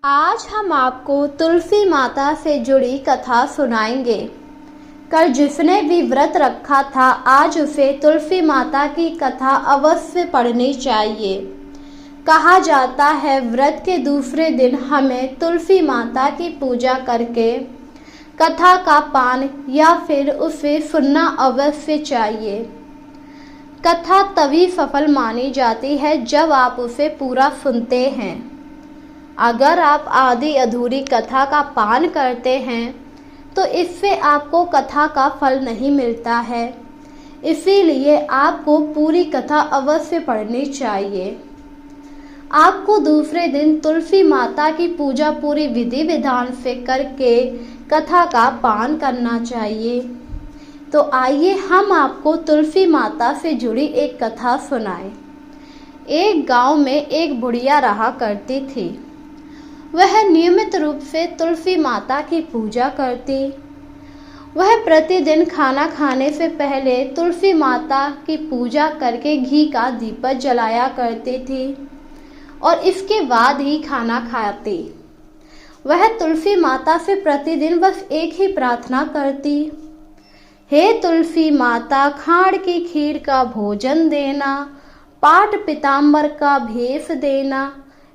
आज हम आपको तुलसी माता से जुड़ी कथा सुनाएंगे। कल जिसने भी व्रत रखा था आज उसे तुलसी माता की कथा अवश्य पढ़नी चाहिए। कहा जाता है व्रत के दूसरे दिन हमें तुलसी माता की पूजा करके कथा का पान या फिर उसे सुनना अवश्य चाहिए। कथा तभी सफल मानी जाती है जब आप उसे पूरा सुनते हैं। अगर आप आधी अधूरी कथा का पान करते हैं तो इससे आपको कथा का फल नहीं मिलता है। इसीलिए आपको पूरी कथा अवश्य पढ़नी चाहिए। आपको दूसरे दिन तुलसी माता की पूजा पूरी विधि विधान से करके कथा का पान करना चाहिए। तो आइए हम आपको तुलसी माता से जुड़ी एक कथा सुनाएं। एक गांव में एक बुढ़िया रहा करती थी। वह नियमित रूप से तुलसी माता की पूजा करती। वह प्रतिदिन खाना खाने से पहले तुलसी माता की पूजा करके घी का दीपक जलाया करती थी और इसके बाद ही खाना खाती। वह तुलसी माता से प्रतिदिन बस एक ही प्रार्थना करती, हे तुलसी माता, खाड़ की खीर का भोजन देना, पाट पीताम्बर का भेष देना,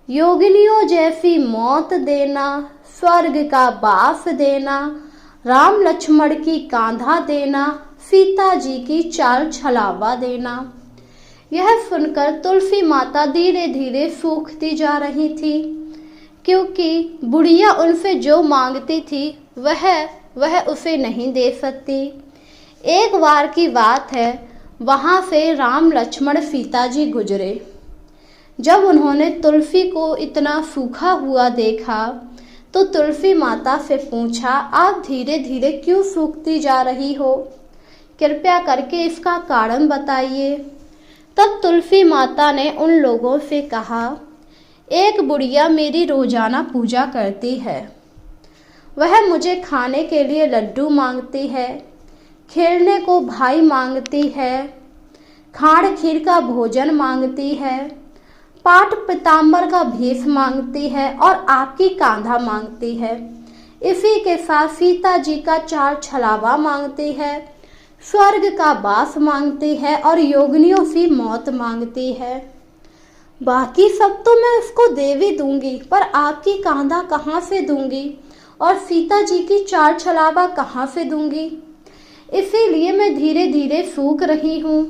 योगिनियों जैसी मौत देना, स्वर्ग का वास देना, राम लक्ष्मण की कांधा देना, सीता जी की चाल छलावा देना। यह सुनकर तुलसी माता धीरे धीरे सूखती जा रही थी, क्योंकि बुढ़िया उनसे जो मांगती थी वह उसे नहीं दे सकती। एक बार की बात है, वहां से राम लक्ष्मण सीता जी गुजरे। जब उन्होंने तुलसी को इतना सूखा हुआ देखा तो तुलसी माता से पूछा, आप धीरे धीरे क्यों सूखती जा रही हो? कृपया करके इसका कारण बताइए। तब तुलसी माता ने उन लोगों से कहा, एक बुढ़िया मेरी रोजाना पूजा करती है। वह मुझे खाने के लिए लड्डू मांगती है, खेलने को भाई मांगती है, खाड़ खीर का भोजन मांगती है, पाट पीताम्बर का भेष मांगती है और आपकी कांधा मांगती है। इसी के साथ सीता जी का चार छलावा मांगती है, स्वर्ग का वास मांगती है और योगिनियों की मौत मांगती है। बाकी सब तो मैं उसको दे भी दूंगी, पर आपकी कांधा कहाँ से दूंगी और सीता जी की चार छलावा कहाँ से दूंगी? इसीलिए मैं धीरे धीरे सूख रही हूँ।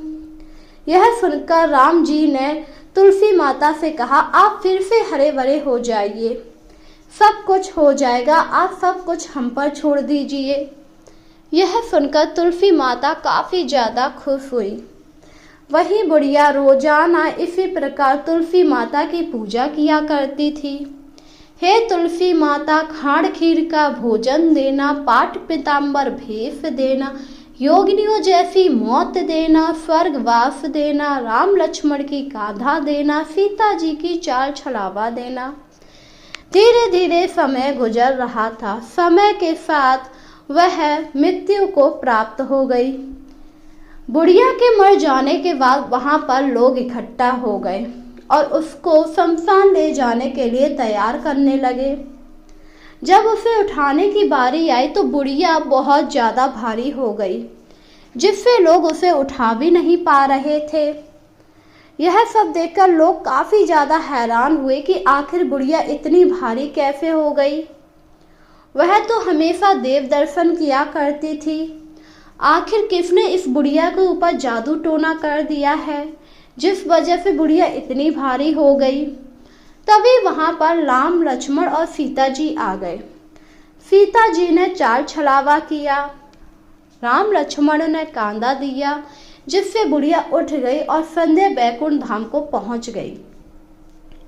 यह सुनकर राम जी ने तुलसी माता से कहा, आप फिर से हरे भरे हो जाइए, सब कुछ हो जाएगा, आप सब कुछ हम पर छोड़ दीजिए। यह सुनकर तुलसी माता काफी ज्यादा खुश हुई। वही बुढ़िया रोजाना इसी प्रकार तुलसी माता की पूजा किया करती थी। हे तुलसी माता, खाड़ खीर का भोजन देना, पाट पीताम्बर भेष देना, योगिनियों जैसी मौत देना, स्वर्गवास देना, राम लक्ष्मण की कांधा देना, सीता जी की चाल छलावा देना। धीरे धीरे समय गुजर रहा था। समय के साथ वह मृत्यु को प्राप्त हो गई। बुढ़िया के मर जाने के बाद वहां पर लोग इकट्ठा हो गए और उसको शमशान ले जाने के लिए तैयार करने लगे। जब उसे उठाने की बारी आई तो बुढ़िया बहुत ज्यादा भारी हो गई, जिससे लोग उसे उठा भी नहीं पा रहे थे। यह सब देखकर लोग काफी ज्यादा हैरान हुए कि आखिर बुढ़िया इतनी भारी कैसे हो गई। वह तो हमेशा देव दर्शन किया करती थी। आखिर किसने इस बुढ़िया के ऊपर जादू टोना कर दिया है जिस वजह से बुढ़िया इतनी भारी हो गई? तभी वहां पर राम लक्ष्मण और सीता जी आ गए। सीता जी ने चाल छलावा किया, राम लक्ष्मण ने कांधा दिया, जिससे बुढ़िया उठ गई और संध्या बैकुंठ धाम को पहुंच गई।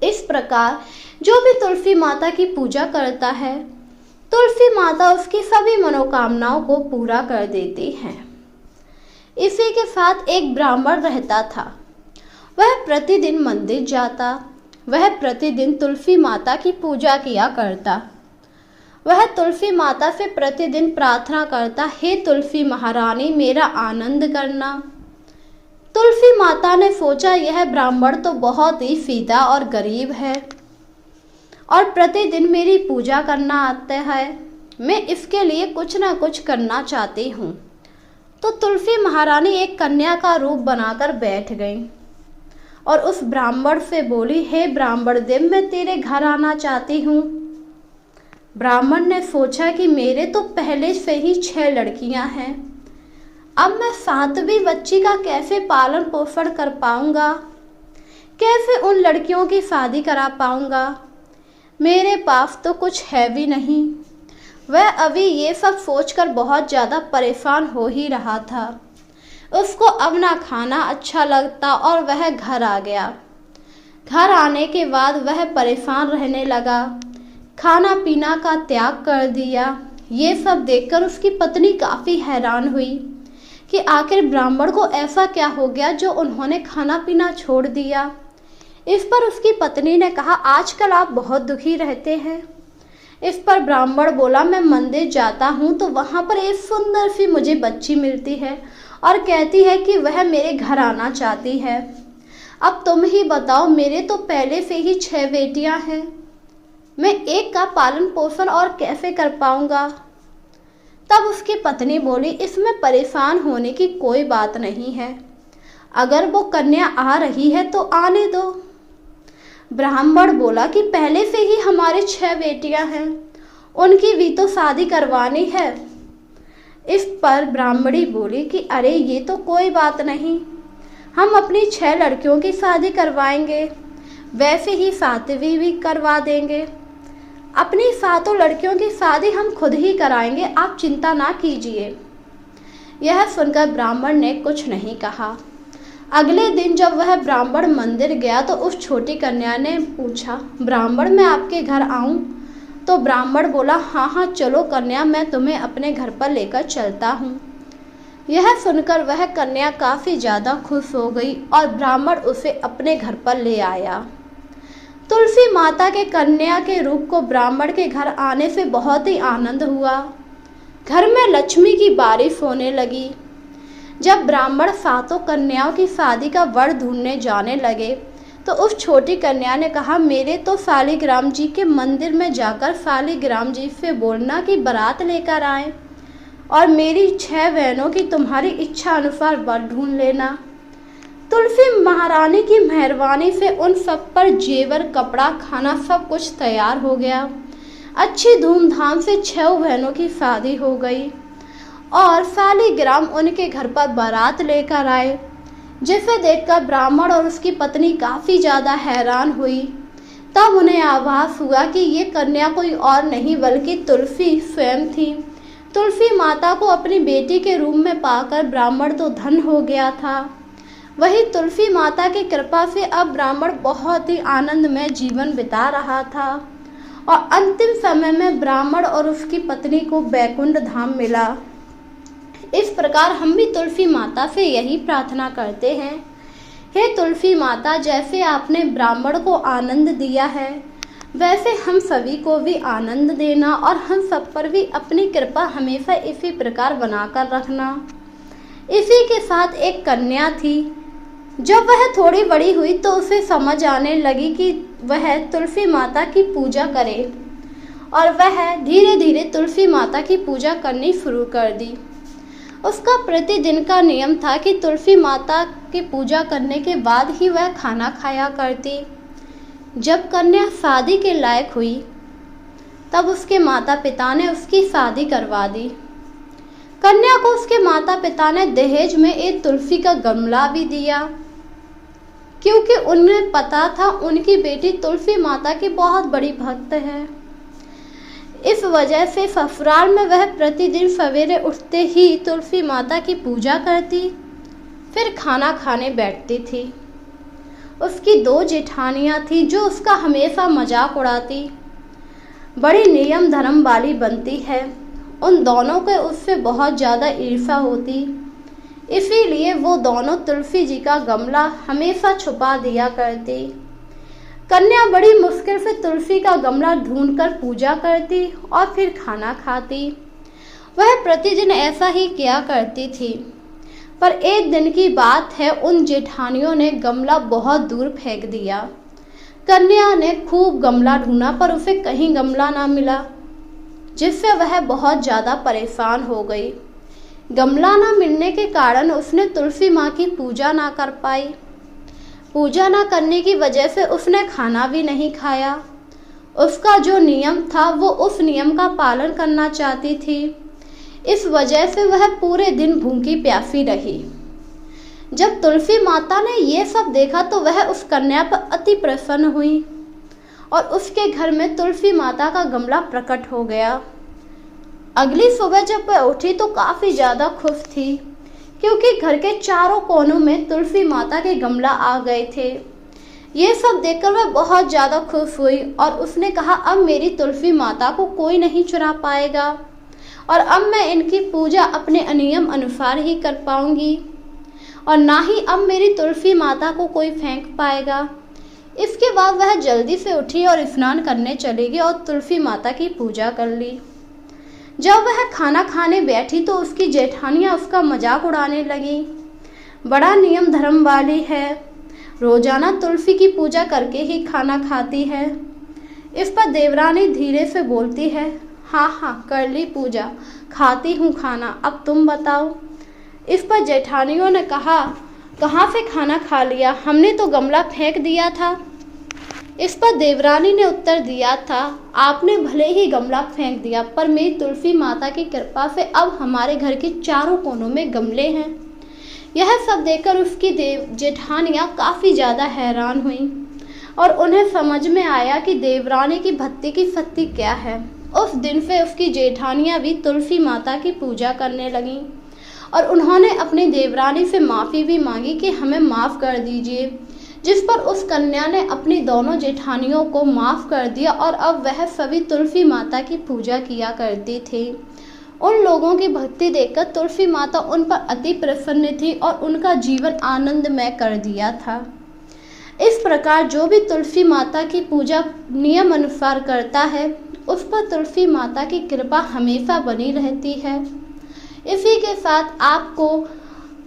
इस प्रकार जो भी तुलसी माता की पूजा करता है, तुलसी माता उसकी सभी मनोकामनाओं को पूरा कर देती हैं। इसी के साथ एक ब्राह्मण रहता था। वह प्रतिदिन मंदिर जाता, वह प्रतिदिन तुलसी माता की पूजा किया करता। वह तुलसी माता से प्रतिदिन प्रार्थना करता, हे तुलसी महारानी, मेरा आनंद करना। तुलसी माता ने सोचा, यह ब्राह्मण तो बहुत ही सीधा और गरीब है, और प्रतिदिन मेरी पूजा करना आता है। मैं इसके लिए कुछ ना कुछ करना चाहती हूँ। तो तुलसी महारानी एक कन्या का रूप बनाकर बैठ गई और उस ब्राह्मण से बोली, हे ब्राह्मण देव, मैं तेरे घर आना चाहती हूँ। ब्राह्मण ने सोचा कि मेरे तो पहले से ही 6 लड़कियां हैं, अब मैं 7वीं बच्ची का कैसे पालन पोषण कर पाऊंगा, कैसे उन लड़कियों की शादी करा पाऊंगा। मेरे पास तो कुछ है भी नहीं। वह अभी ये सब सोचकर बहुत ज़्यादा परेशान हो ही रहा था। उसको अब ना खाना अच्छा लगता और वह घर आ गया। घर आने के बाद वह परेशान रहने लगा, खाना पीना का त्याग कर दिया। ये सब देखकर उसकी पत्नी काफ़ी हैरान हुई कि आखिर ब्राह्मण को ऐसा क्या हो गया जो उन्होंने खाना पीना छोड़ दिया। इस पर उसकी पत्नी ने कहा, आजकल आप बहुत दुखी रहते हैं। इस पर ब्राह्मण बोला, मैं मंदिर जाता हूँ तो वहाँ पर एक सुंदर सी मुझे बच्ची मिलती है और कहती है कि वह मेरे घर आना चाहती है। अब तुम ही बताओ, मेरे तो पहले से ही 6 बेटियाँ हैं, मैं एक का पालन पोषण और कैसे कर पाऊंगा। तब उसकी पत्नी बोली, इसमें परेशान होने की कोई बात नहीं है, अगर वो कन्या आ रही है तो आने दो। ब्राह्मण बोला कि पहले से ही हमारे 6 बेटियां हैं, उनकी भी तो शादी करवानी है। इस पर ब्राह्मणी बोली कि अरे ये तो कोई बात नहीं, हम अपनी 6 लड़कियों की शादी करवाएंगे, वैसे ही 7वीं भी करवा देंगे। अपनी 7 लड़कियों की शादी हम खुद ही कराएंगे, आप चिंता ना कीजिए। यह सुनकर ब्राह्मण ने कुछ नहीं कहा। अगले दिन जब वह ब्राह्मण मंदिर गया तो उस छोटी कन्या ने पूछा, ब्राह्मण मैं आपके घर आऊं? तो ब्राह्मण बोला, हाँ हाँ चलो कन्या, मैं तुम्हें अपने घर पर लेकर चलता हूँ। यह सुनकर वह कन्या काफ़ी ज़्यादा खुश हो गई और ब्राह्मण उसे अपने घर पर ले आया। तुलसी माता के कन्या के रूप को ब्राह्मण के घर आने से बहुत ही आनंद हुआ। घर में लक्ष्मी की बारिश होने लगी। जब ब्राह्मण 7 कन्याओं की शादी का वर ढूंढने जाने लगे तो उस छोटी कन्या ने कहा, मेरे तो शालिग्राम जी के मंदिर में जाकर शालिग्राम जी से बोलना कि बारात लेकर आए और मेरी 6 बहनों की तुम्हारी इच्छा अनुसार वर ढूंढ लेना। तुलसी महारानी की मेहरबानी से उन सब पर जेवर, कपड़ा, खाना सब कुछ तैयार हो गया। अच्छी धूमधाम से 6 बहनों की शादी हो गई और शालिग्राम उनके घर पर बारात लेकर आए, जिसे देखकर ब्राह्मण और उसकी पत्नी काफ़ी ज़्यादा हैरान हुई। तब उन्हें आभास हुआ कि ये कन्या कोई और नहीं बल्कि तुलसी स्वयं थी। तुलसी माता को अपनी बेटी के रूप में पाकर ब्राह्मण तो धन्य हो गया था। वही तुलसी माता की कृपा से अब ब्राह्मण बहुत ही आनंदमय जीवन बिता रहा था और अंतिम समय में ब्राह्मण और उसकी पत्नी को बैकुंठ धाम मिला। इस प्रकार हम भी तुलसी माता से यही प्रार्थना करते हैं, हे तुलसी माता, जैसे आपने ब्राह्मण को आनंद दिया है वैसे हम सभी को भी आनंद देना और हम सब पर भी अपनी कृपा हमेशा इसी प्रकार बनाकर रखना। इसी के साथ एक कन्या थी। जब वह थोड़ी बड़ी हुई तो उसे समझ आने लगी कि वह तुलसी माता की पूजा करे और वह धीरे धीरे तुलसी माता की पूजा करनी शुरू कर दी। उसका प्रतिदिन का नियम था कि तुलसी माता की पूजा करने के बाद ही वह खाना खाया करती। जब कन्या शादी के लायक हुई तब उसके माता पिता ने उसकी शादी करवा दी। कन्या को उसके माता पिता ने दहेज में एक तुलसी का गमला भी दिया, क्योंकि उन्हें पता था उनकी बेटी तुलसी माता की बहुत बड़ी भक्त है। इस वजह से ससुराल में वह प्रतिदिन सवेरे उठते ही तुलसी माता की पूजा करती, फिर खाना खाने बैठती थी। उसकी 2 जेठानियाँ थीं जो उसका हमेशा मजाक उड़ाती, बड़ी नियम धर्म वाली बनती है। उन दोनों को उससे बहुत ज़्यादा ईर्ष्या होती, इसीलिए वो दोनों तुलसी जी का गमला हमेशा छुपा दिया करती। कन्या बड़ी मुश्किल से तुलसी का गमला ढूंढकर पूजा करती और फिर खाना खाती। वह प्रतिदिन ऐसा ही किया करती थी। पर एक दिन की बात है, उन जेठानियों ने गमला बहुत दूर फेंक दिया। कन्या ने खूब गमला ढूंढा पर उसे कहीं गमला ना मिला, जिससे वह बहुत ज़्यादा परेशान हो गई। गमला ना मिलने के कारण उसने तुलसी माँ की पूजा ना कर पाई। पूजा ना करने की वजह से उसने खाना भी नहीं खाया। उसका जो नियम था वो उस नियम का पालन करना चाहती थी। इस वजह से वह पूरे दिन भूखी प्यासी रही। जब तुलसी माता ने ये सब देखा तो वह उस कन्या पर अति प्रसन्न हुई और उसके घर में तुलसी माता का गमला प्रकट हो गया। अगली सुबह जब वह उठी तो काफ़ी ज़्यादा खुश थी, क्योंकि घर के चारों कोनों में तुलसी माता के गमला आ गए थे। ये सब देखकर वह बहुत ज़्यादा खुश हुई और उसने कहा, अब मेरी तुलसी माता को कोई नहीं चुरा पाएगा और अब मैं इनकी पूजा अपने नियम अनुसार ही कर पाऊंगी और ना ही अब मेरी तुलसी माता को कोई फेंक पाएगा। इसके बाद वह जल्दी से उठी और स्नान करने चली गई और तुलसी माता की पूजा कर ली। जब वह खाना खाने बैठी तो उसकी जेठानियाँ उसका मजाक उड़ाने लगी। बड़ा नियम धर्म वाली है, रोजाना तुलसी की पूजा करके ही खाना खाती है। इस पर देवरानी धीरे से बोलती है, हाँ हाँ कर ली पूजा, खाती हूँ खाना, अब तुम बताओ। इस पर जेठानियों ने कहा, कहाँ से खाना खा लिया, हमने तो गमला फेंक दिया था। इस पर देवरानी ने उत्तर दिया था, आपने भले ही गमला फेंक दिया पर मेरी तुलसी माता की कृपा से अब हमारे घर के चारों कोनों में गमले हैं। यह सब देखकर उसकी जेठानियाँ काफ़ी ज़्यादा हैरान हुईं और उन्हें समझ में आया कि देवरानी की भक्ति की शक्ति क्या है। उस दिन से उसकी जेठानियाँ भी तुलसी माता की पूजा करने लगीं और उन्होंने अपनी देवरानी से माफ़ी भी मांगी कि हमें माफ़ कर दीजिए, जिस पर उस कन्या ने अपनी दोनों जेठानियों को माफ़ कर दिया और अब वह सभी तुलसी माता की पूजा किया करती थी। उन लोगों की भक्ति देखकर तुलसी माता उन पर अति प्रसन्न थी और उनका जीवन आनंदमय कर दिया था। इस प्रकार जो भी तुलसी माता की पूजा नियम अनुसार करता है उस पर तुलसी माता की कृपा हमेशा बनी रहती है। इसी के साथ आपको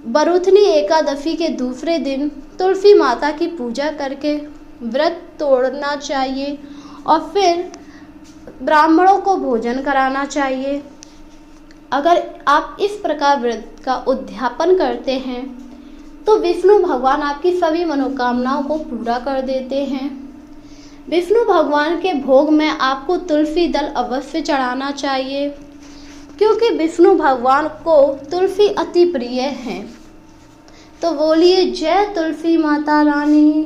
बरूथनी एकादशी के दूसरे दिन तुलसी माता की पूजा करके व्रत तोड़ना चाहिए और फिर ब्राह्मणों को भोजन कराना चाहिए। अगर आप इस प्रकार व्रत का उद्यापन करते हैं तो विष्णु भगवान आपकी सभी मनोकामनाओं को पूरा कर देते हैं। विष्णु भगवान के भोग में आपको तुलसी दल अवश्य चढ़ाना चाहिए, क्योंकि विष्णु भगवान को तुलसी अति प्रिय है। तो बोलिए जय तुलसी माता रानी।